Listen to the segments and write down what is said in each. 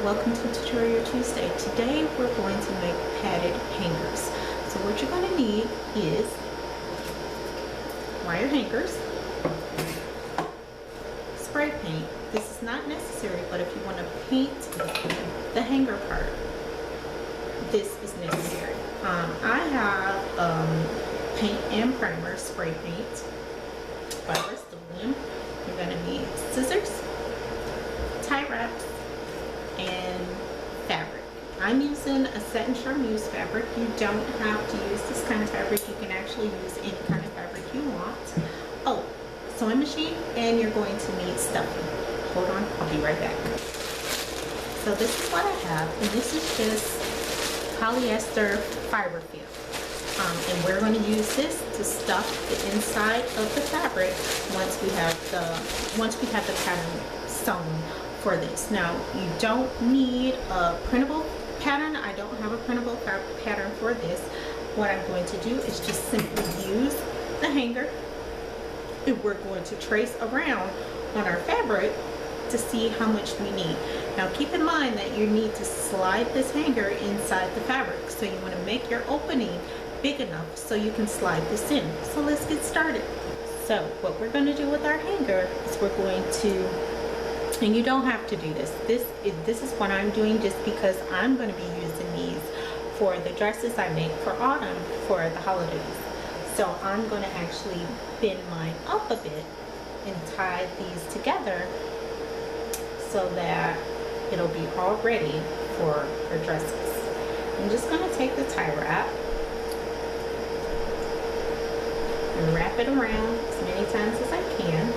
welcome to Tutorial Tuesday. Today we're going to make padded hangers. So what you're going to need is wire hangers, spray paint. This is not necessary, but if you want to paint the hanger part, this is necessary. I have paint and primer, spray paint by Rust-Oleum. You're going to need scissors, tie wraps, and fabric. I'm using a satin charmeuse fabric. You don't have to use this kind of fabric. You can actually use any kind of fabric you want. Oh, sewing machine, and you're going to need stuffing. Hold on, I'll be right back. So this is what I have, and this is just polyester fiber film. And we're going to use this to stuff the inside of the fabric once we have the pattern sewn for this. Now, you don't need a printable pattern. I don't have a printable pattern for this. What I'm going to do is just simply use the hanger, and we're going to trace around on our fabric to see how much we need. Now, keep in mind that you need to slide this hanger inside the fabric, so you want to make your opening big enough so you can slide this in. So let's get started. So what we're going to do with our hanger is we're going to, and you don't have to do this. This is what I'm doing just because I'm going to be using these for the dresses I make for autumn for the holidays. So I'm going to actually bend mine up a bit and tie these together so that it'll be all ready for our dresses. I'm just going to take the tie wrap and wrap it around as many times as I can,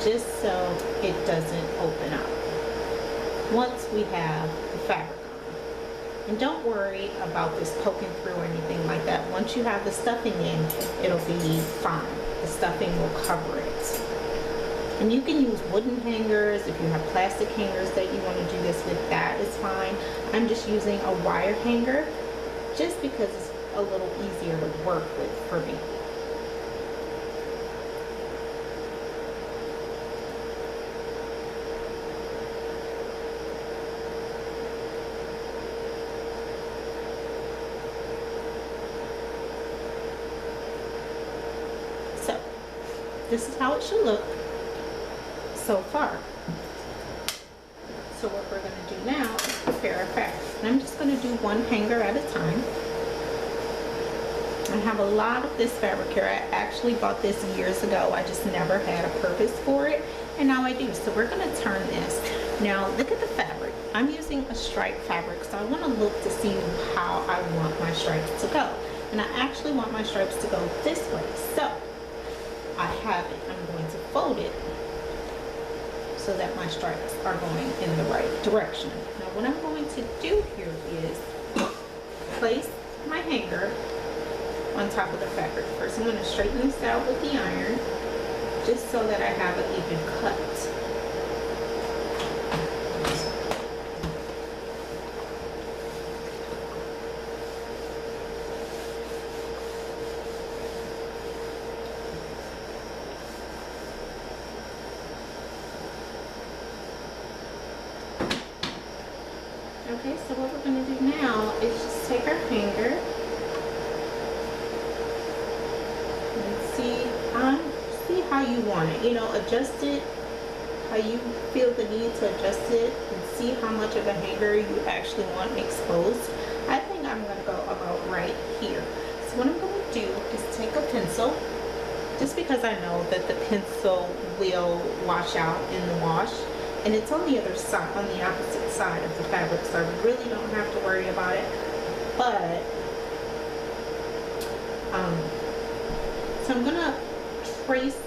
just so it doesn't open up once we have the fabric on. And don't worry about this poking through or anything like that. Once you have the stuffing in, it'll be fine. The stuffing will cover it. And you can use wooden hangers. If you have plastic hangers that you want to do this with, that is fine. I'm just using a wire hanger just because it's a little easier to work with for me. So this is how it should look so far. So what we're going to do now is prepare our fabric. And I'm just going to do one hanger at a time. I have a lot of this fabric here. I actually bought this years ago. I just never had a purpose for it, and now I do. So we're going to turn this. Now look at the fabric. I'm using a striped fabric, so I want to look to see how I want my stripes to go. And I actually want my stripes to go this way. So I have it. I'm going to fold it so that my stripes are going in the right direction. Now what I'm going to do here is place my hanger on top of the fabric. First I'm going to straighten this out with the iron just so that I have an even cut. Okay, so what we're going to do now is just take our hanger and see how you want it. You know, adjust it how you feel the need to adjust it and see how much of a hanger you actually want exposed. I think I'm going to go about right here. So what I'm going to do is take a pencil, just because I know that the pencil will wash out in the wash. And it's on the other side, on the opposite side of the fabric, so I really don't have to worry about it. But, so I'm gonna trace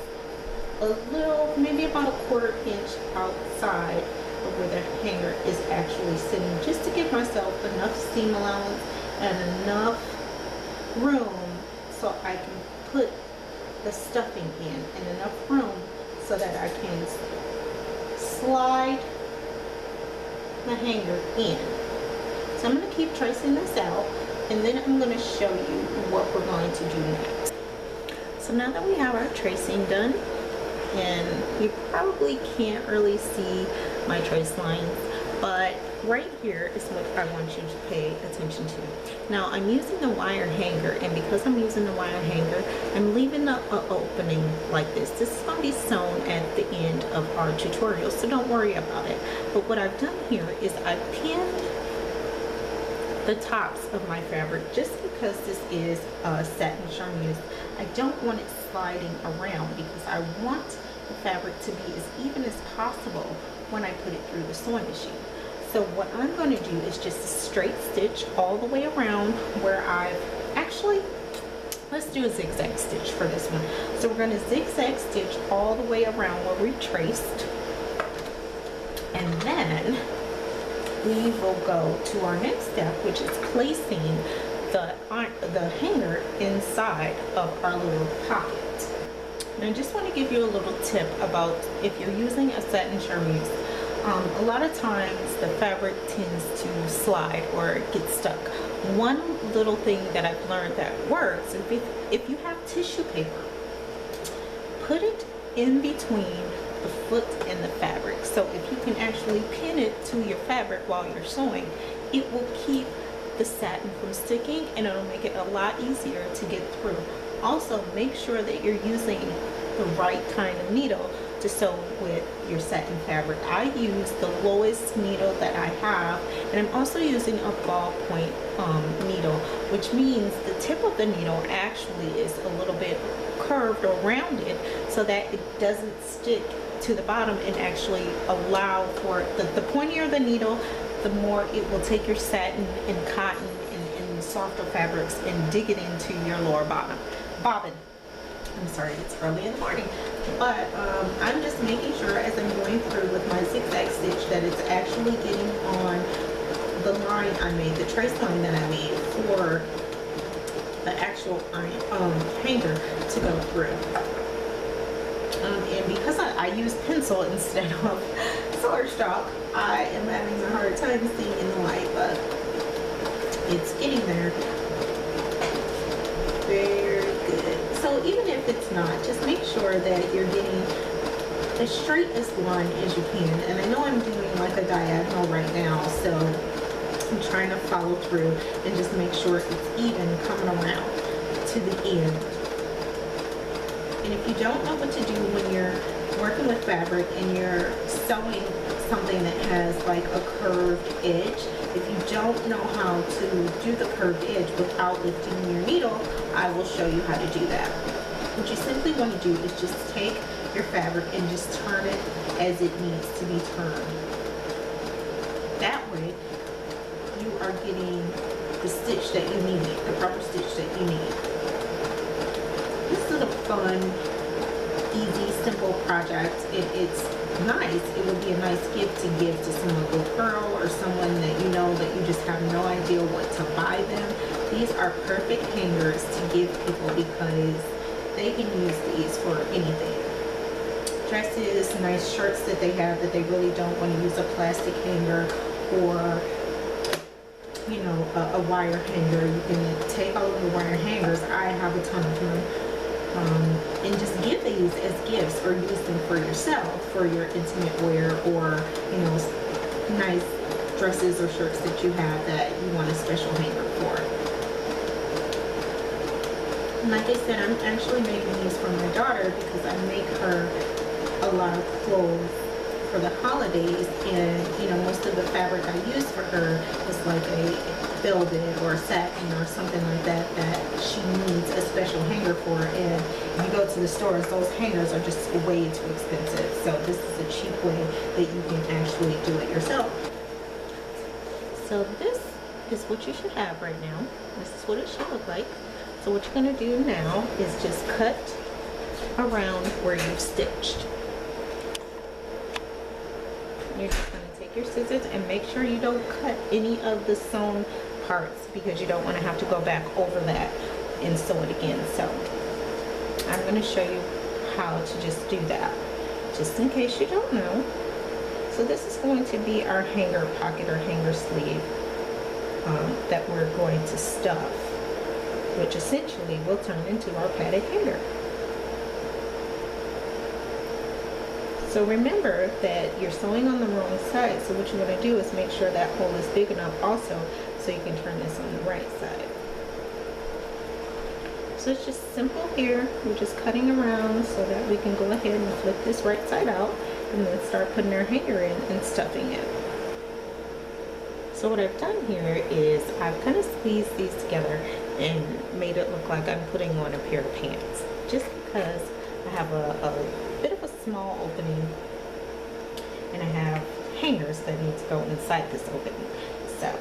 a little, maybe about a 1/4 inch outside of where the hanger is actually sitting, just to give myself enough seam allowance and enough room so I can put the stuffing in, and enough room so that I can slide the hanger in. So I'm going to keep tracing this out, and then I'm going to show you what we're going to do next. So now that we have our tracing done, and you probably can't really see my trace lines, but right here is what I want you to pay attention to. Now I'm using the wire hanger, and because I'm using the wire hanger, I'm leaving a opening like this. This is going to be sewn at the end of our tutorial, so don't worry about it. But what I've done here is I've pinned the tops of my fabric, just because this is satin charmeuse. I don't want it sliding around because I want the fabric to be as even as possible when I put it through the sewing machine. So what I'm going to do is just a straight stitch all the way around where I've actually, let's do a zigzag stitch for this one. So we're going to zigzag stitch all the way around where we traced, and then we will go to our next step, which is placing the hanger inside of our little pocket. And I just want to give you a little tip about if you're using a satin charmeuse. A lot of times the fabric tends to slide or get stuck. One little thing that I've learned that works is if you have tissue paper, put it in between the foot and the fabric. So if you can actually pin it to your fabric while you're sewing, it will keep the satin from sticking, and it'll make it a lot easier to get through. Also, make sure that you're using the right kind of needle to sew with your satin fabric. I use the lowest needle that I have, and I'm also using a ballpoint needle, which means the tip of the needle actually is a little bit curved or rounded so that it doesn't stick to the bottom, and actually allow for the pointier the needle, the more it will take your satin and cotton and softer fabrics and dig it into your lower bobbin. I'm sorry, it's early in the morning, but I'm just making sure as I'm going through with my zigzag stitch that it's actually getting on the line I made, the trace line that I made for the actual hanger to go through. And because I use pencil instead of sword stalk, I am having a hard time seeing in the light, but it's getting there. Very good. So even if it's not, just make sure that you're getting as straight as line as you can. And I know I'm doing like a diagonal right now, so I'm trying to follow through and just make sure it's even coming around to the end. And if you don't know what to do when you're working with fabric and you're sewing something that has like a curved edge, if you don't know how to do the curved edge without lifting your needle, I will show you how to do that. What you simply want to do is just take your fabric and just turn it as it needs to be turned. That way you are getting the stitch that you need, the proper stitch that you need. This is a fun, easy, simple project. It's nice. It would be a nice gift to give to some little girl or someone that you know that you just have no idea what to buy them. These are perfect hangers to give people because they can use these for anything. Dresses, nice shirts that they have that they really don't want to use a plastic hanger, or you know, a wire hanger. You can take all of the wire hangers. I have a ton of them. And just give these as gifts, or use them for yourself for your intimate wear, or you know, nice dresses or shirts that you have that you want a special hanger for. And like I said, I'm actually making these for my daughter because I make her a lot of clothes for the holidays, and you know, most of the fabric I use for her is like a velvet or satin or something like that that she needs a special hanger for. And if you go to the stores, those hangers are just way too expensive. So this is a cheap way that you can actually do it yourself. So this is what you should have right now. This is what it should look like. So what you're going to do now is just cut around where you've stitched. You're just going to take your scissors and make sure you don't cut any of the sewn parts, because you don't want to have to go back over that and sew it again. So I'm going to show you how to just do that, just in case you don't know. So this is going to be our hanger pocket or hanger sleeve that we're going to stuff, which essentially will turn into our padded hanger. So remember that you're sewing on the wrong side, so what you want to do is make sure that hole is big enough also so you can turn this on the right side. So it's just simple here. We're just cutting around so that we can go ahead and flip this right side out and then start putting our hanger in and stuffing it. So what I've done here is I've kind of squeezed these together and made it look like I'm putting on a pair of pants, just because I have a bit of a small opening and I have hangers that need to go inside this opening. So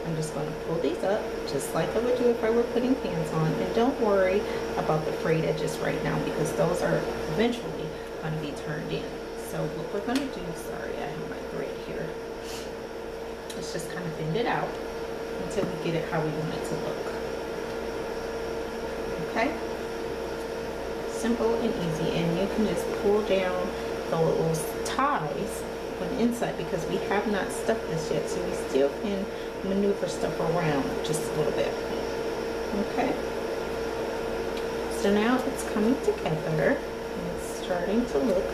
I'm just going to pull these up just like I would do if I were putting pants on, and don't worry about the frayed edges right now because those are eventually going to be turned in. So what we're going to do, sorry I have my thread here, let's just kind of bend it out until we get it how we want it to look. Okay? Simple and easy, and you can just pull down those ties on the inside because we have not stuffed this yet, so we still can maneuver stuff around just a little bit. Okay? So now it's coming together and it's starting to look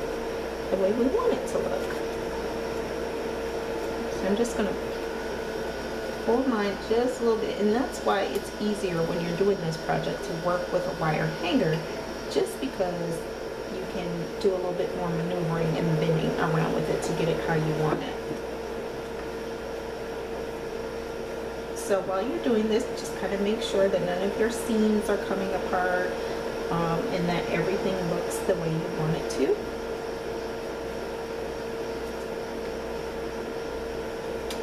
the way we want it to look. So I'm just going to pull mine just a little bit, and that's why it's easier when you're doing this project to work with a wire hanger, just because you can do a little bit more maneuvering and bending around with it to get it how you want it. So while you're doing this, just kind of make sure that none of your seams are coming apart and that everything looks the way you want it to.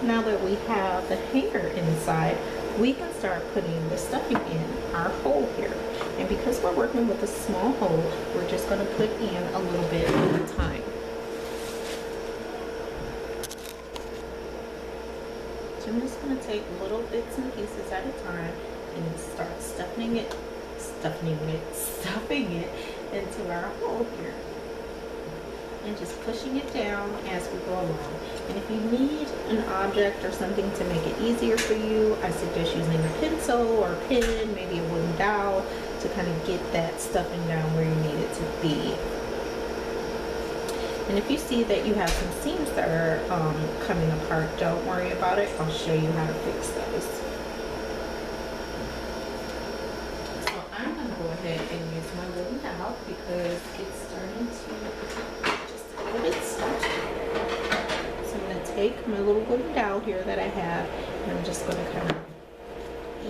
Now that we have the hanger inside, we can start putting the stuffing in our hole here. And because we're working with a small hole, we're just going to put in a little bit at a time. So I'm just going to take little bits and pieces at a time and start stuffing it into our hole here. And just pushing it down as we go along. And if you need an object or something to make it easier for you, I suggest using a pencil or a pen, maybe a wooden dowel, to kind of get that stuffing down where you need it to be. And if you see that you have some seams that are coming apart, don't worry about it. I'll show you how to fix those. So I'm going to go ahead and use my wooden dowel because it's starting to just a little bit stuck. So I'm going to take my little wooden dowel here that I have, and I'm just going to kind of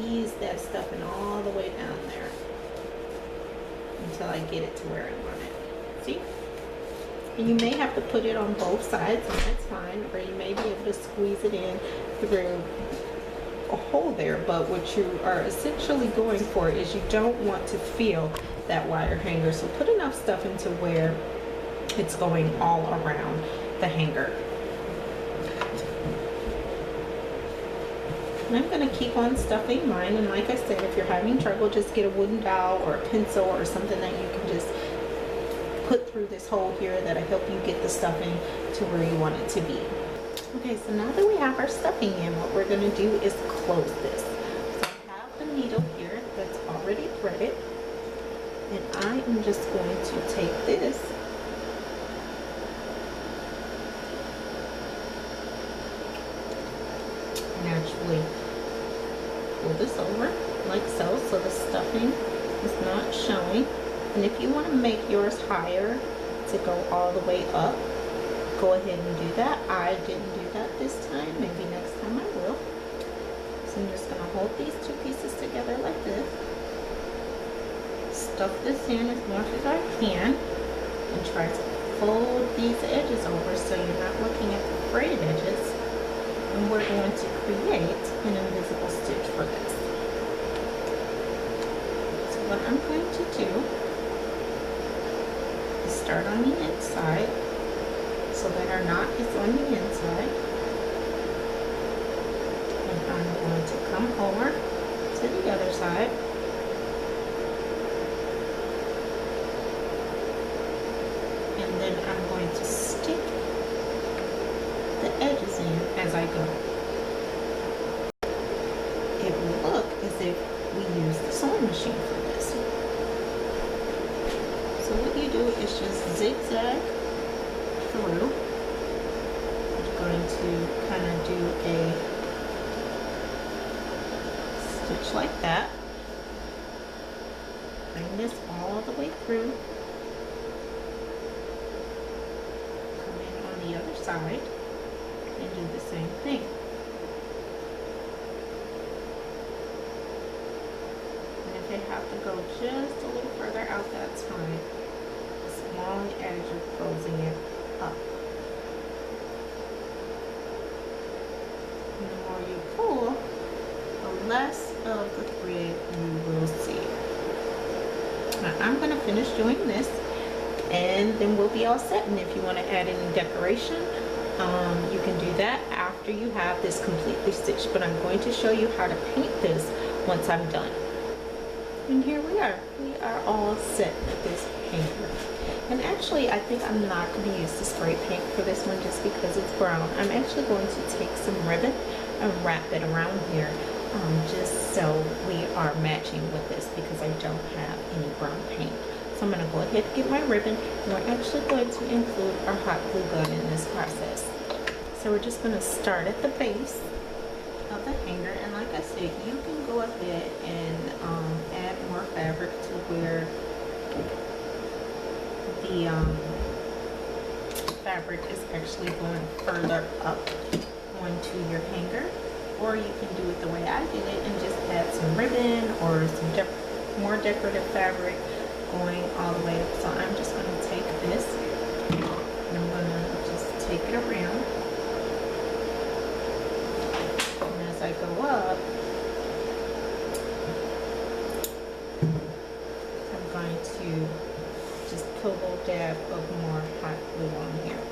ease that stuffing all the way down there until I get it to where I want it. See? And you may have to put it on both sides, and that's fine, or you may be able to squeeze it in through a hole there, but what you are essentially going for is you don't want to feel that wire hanger, so put enough stuff into where it's going all around the hanger. And I'm going to keep on stuffing mine, and like I said, if you're having trouble, just get a wooden dowel or a pencil or something that you can just put through this hole here that'll help you get the stuffing to where you want it to be. Okay, so now that we have our stuffing in, what we're going to do is close this. So I have the needle here that's already threaded, and I am just going to take this and actually pull this over like so, so the stuffing is not showing. And if you want to make yours higher to go all the way up, go ahead and do that. I didn't do that this time. Maybe next time I will. So I'm just going to hold these two pieces together like this. Stuff this in as much as I can. And try to fold these edges over so you're not looking at the frayed edges. And we're going to create an invisible stitch for this. So what I'm going to do, start on the inside so that our knot is on the inside, and I'm going to come over to the other side and then I'm going to stick the edges in as I go. It will look as if we use the sewing machine for this. So what you do is just zigzag through. I'm going to kind of do a stitch like that. Bring this all the way through. Come in on the other side and do the same thing. And if they have to go just a little further out, that's fine, as long as you're closing it up. And the more you pull, the less of the thread you will see. Now I'm going to finish doing this, and then we'll be all set. And if you want to add any decoration, you can do that after you have this completely stitched. But I'm going to show you how to paint this once I'm done. And here we are. We are all set with this hanger. And actually, I think I'm not going to use the spray paint for this one just because it's brown. I'm actually going to take some ribbon and wrap it around here, just so we are matching with this, because I don't have any brown paint. So I'm going to go ahead and get my ribbon, and we're actually going to include our hot glue gun in this process. So we're just going to start at the base of the hanger, and like I said, you can go ahead and add more fabric to where the fabric is actually going further up onto your hanger, or you can do it the way I did it and just add some ribbon or some more decorative fabric going all the way up. So I'm just going to take this and I'm going to just take it around, and as I go up, I'm going to just put a little dab of more hot glue on here.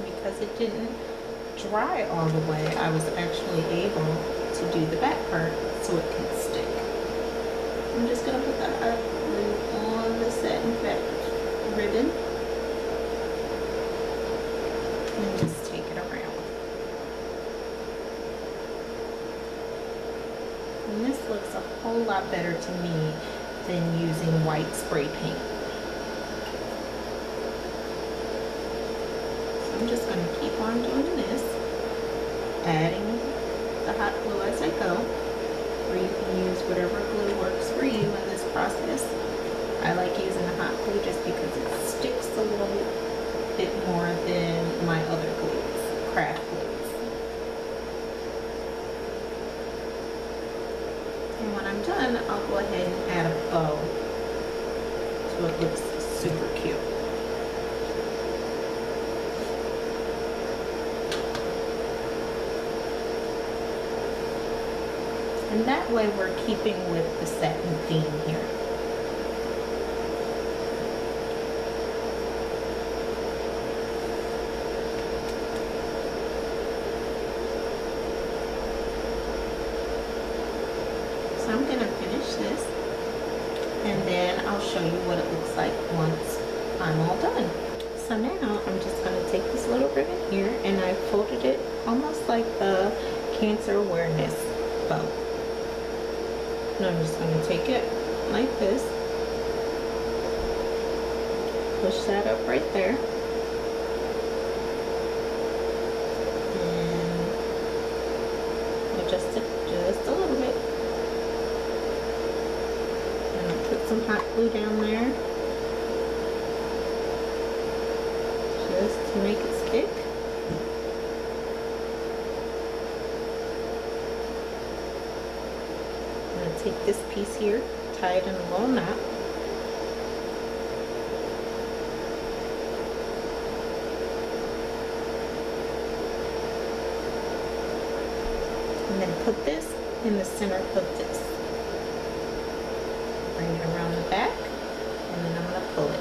Because it didn't dry all the way, I was actually able to do the back part so it can stick. I'm just going to put the hot glue on the satin fabric ribbon and just take it around. And this looks a whole lot better to me than using white spray paint. I'm just going to keep on doing this, adding the hot glue as I go, or you can use whatever glue works for you in this process. I like using the hot glue just because it sticks a little bit more than my other glues, craft glues. And when I'm done, I'll go ahead and add a bow so it looks super cute. And that way we're keeping with the satin theme here. So I'm going to finish this, and then I'll show you what it looks like once I'm all done. So now I'm just going to take this little ribbon here, and I folded it almost like a cancer awareness bow. And I'm just going to take it like this, push that up right there, and adjust it just a little bit, and I'll put some hot glue down there just to make it stick. Take this piece here, tie it in a little knot, and then put this in the center of this. Bring it around the back, and then I'm going to pull it.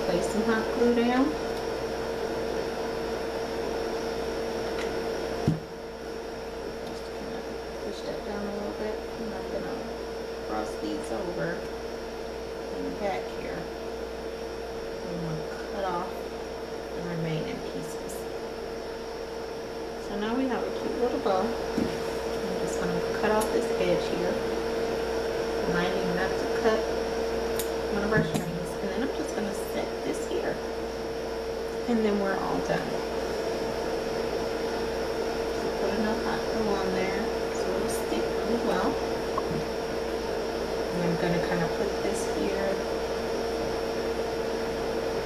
Place some hot glue down. Just kind of push that down a little bit, and I'm going to cross these over in the back here. I'm going to cut off the remaining pieces. So now we have a cute little bow. I'm just going to cut off this edge here, reminding not to cut one of our strings. And then I'm just going to set this here. And then we're all done. So put enough hot glue on there so it'll stick really well. And I'm going to kind of put this here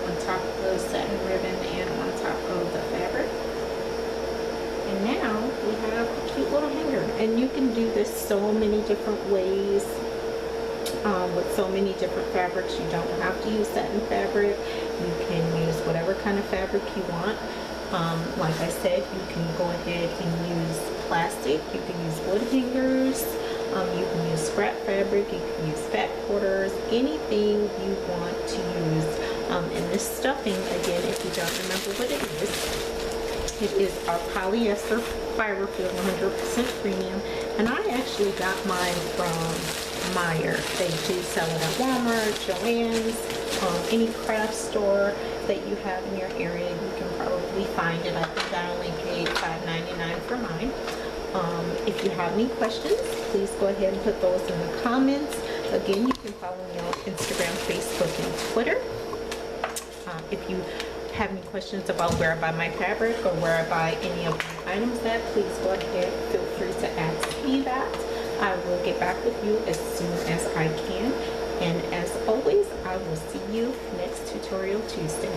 on top of the satin ribbon and on top of the fabric. And now we have a cute little hanger. And you can do this so many different ways with so many different fabrics. You don't have to use satin fabric. You can use whatever kind of fabric you want. Like I said, you can go ahead and use plastic. You can use wood hangers. You can use scrap fabric. You can use fat quarters. Anything you want to use. And this stuffing, again, if you don't remember what it is our polyester fiber feel 100% premium. And I actually got mine from Meyer. They do sell it at Walmart, Joann's, any craft store that you have in your area. You can probably find it. I think I only paid $5.99 for mine. If you have any questions, please go ahead and put those in the comments. Again, you can follow me on Instagram, Facebook, and Twitter. If you have any questions about where I buy my fabric or where I buy any of my items at, please go ahead, feel free to ask me that. I will get back with you as soon as I can. And as always, I will see you next Tutorial Tuesday.